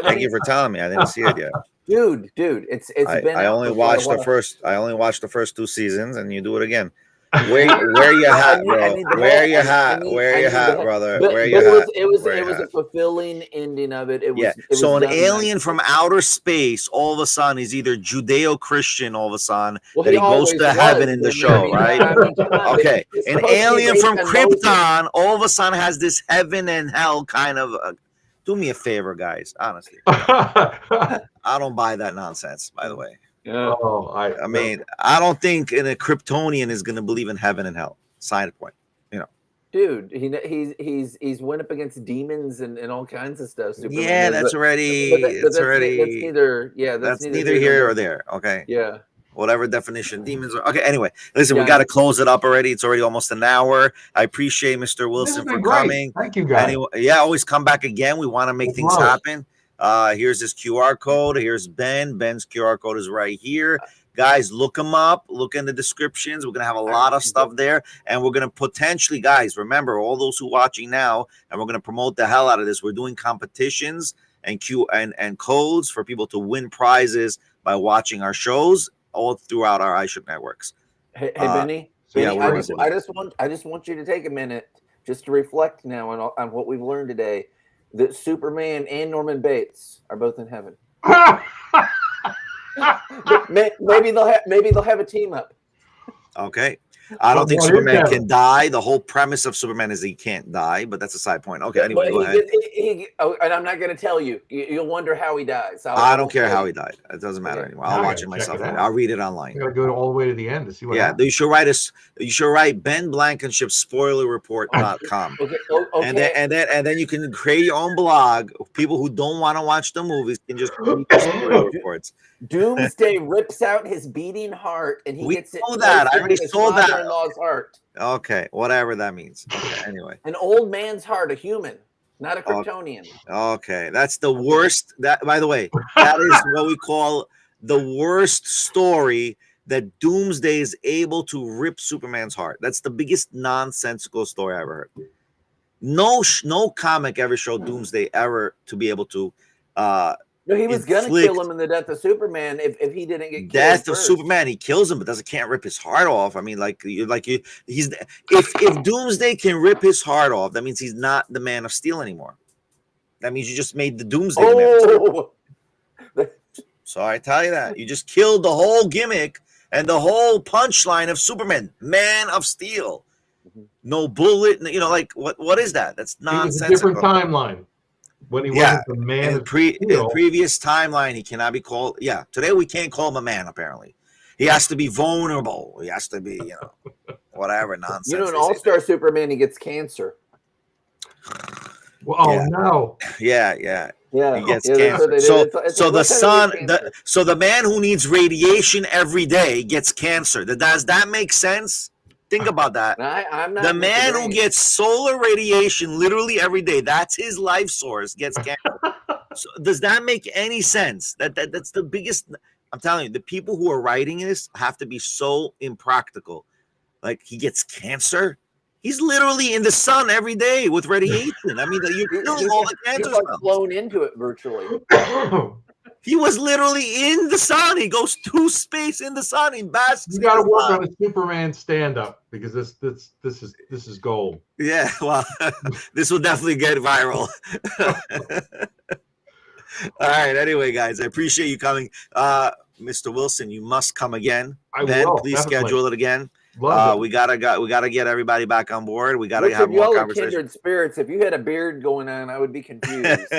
Thank you for telling me. I didn't see it yet. Dude, it's been. I only watched the first 2 seasons, and you do it again. Wear your hat, bro. Wear your hat, brother. Wear your hat. It was a fulfilling ending of it. It was. So an alien from outer space, all of a sudden, is either Judeo-Christian. All of a sudden, that he goes to heaven in the show, right? Okay, an alien from Krypton, all of a sudden, has this heaven and hell kind of. Do me a favor, guys. Honestly, I don't buy that nonsense. By the way. Yeah. I mean, I don't think a Kryptonian is going to believe in heaven and hell. Side point, Dude, he's went up against demons and all kinds of stuff. Superman that's neither here or there. Okay. Yeah. Whatever definition demons are. Okay. Anyway, listen, we got to close it up already. It's already almost an hour. I appreciate Mr. Wilson for coming. Thank you, guys. Anyway, always come back again. We want to make things happen. Here's his QR code. Here's Ben. Ben's QR code is right here. Guys, look him up. Look in the descriptions. We're going to have a lot of stuff there. And we're going to potentially, guys, remember, all those who are watching now, and we're going to promote the hell out of this. We're doing competitions and codes for people to win prizes by watching our shows all throughout our iShook networks. Hey, Benny. I just want you to take a minute just to reflect now on what we've learned today. That Superman and Norman Bates are both in heaven. maybe they'll have a team up. Okay. I don't think Superman can die. The whole premise of Superman is he can't die, but that's a side point. Okay, anyway, go ahead. And I'm not going to tell you. You'll wonder how he dies. I don't care how he died. It doesn't matter anymore. I'll watch it myself. I'll read it online. You got to go all the way to the end to see what happens. You should write Ben Blankenship spoilerreport.com. Okay. And then you can create your own blog. People who don't want to watch the movies can just read the spoiler reports. Doomsday rips out his beating heart, and he gets it. Know that. I already saw that. Father-in-law's heart. Okay, whatever that means. Okay, anyway. An old man's heart, a human, not a Kryptonian. Okay, that's the worst. That, by the way, that is what we call the worst story, that Doomsday is able to rip Superman's heart. That's the biggest nonsensical story I ever heard. No comic ever showed Doomsday ever to be able to. No, he was gonna kill him in the Death of Superman if he didn't get killed. Death of Superman, he kills him, but can't rip his heart off. I mean, if Doomsday can rip his heart off, that means he's not the Man of Steel anymore. That means you just made the Doomsday Man. So I tell you that. You just killed the whole gimmick and the whole punchline of Superman, Man of Steel. No bullet, you know, like what is that? That's nonsense. It was a different timeline when he wasn't the Man of Steel. In previous timeline, he cannot be called. Yeah, today we can't call him a man. Apparently, he has to be vulnerable. He has to be, you know, whatever nonsense. You know, in All-Star Superman, he gets cancer. Well, oh no! Yeah. Yeah, he gets cancer. So the man who needs radiation every day gets cancer. Does that make sense? Think about that. I'm not the man who gets solar radiation literally every day, that's his life source, gets cancer. So does that make any sense? That's the biggest. I'm telling you, the people who are writing this have to be so impractical. Like, he gets cancer. He's literally in the sun every day with radiation. I mean, you're killing all the cancer cells. He's flown into it virtually. He was literally in the sun. He goes to space in the sun. He basks. You got to work on a Superman stand-up because this is gold. Yeah, well, this will definitely get viral. All right. Anyway, guys, I appreciate you coming. Mr. Wilson, you must come again. Please schedule it again. We gotta get everybody back on board. We gotta have more conversation. Kindred spirits. If you had a beard going on, I would be confused.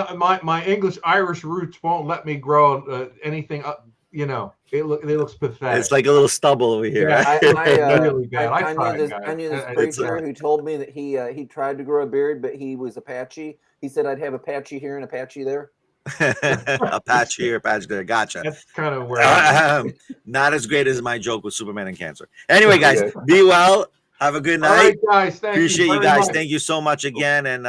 My English Irish roots won't let me grow anything up. You know, it looks pathetic. It's like a little stubble over here. Yeah, really bad. I knew this preacher who told me that he tried to grow a beard, but he was Apache. He said I'd have Apache here and Apache there. Apache here, Apache there. Gotcha. That's kind of where not as great as my joke with Superman and cancer. Anyway, guys, be well. Have a good night. All right, guys. Thank Appreciate you very guys. much. Thank you so much again. And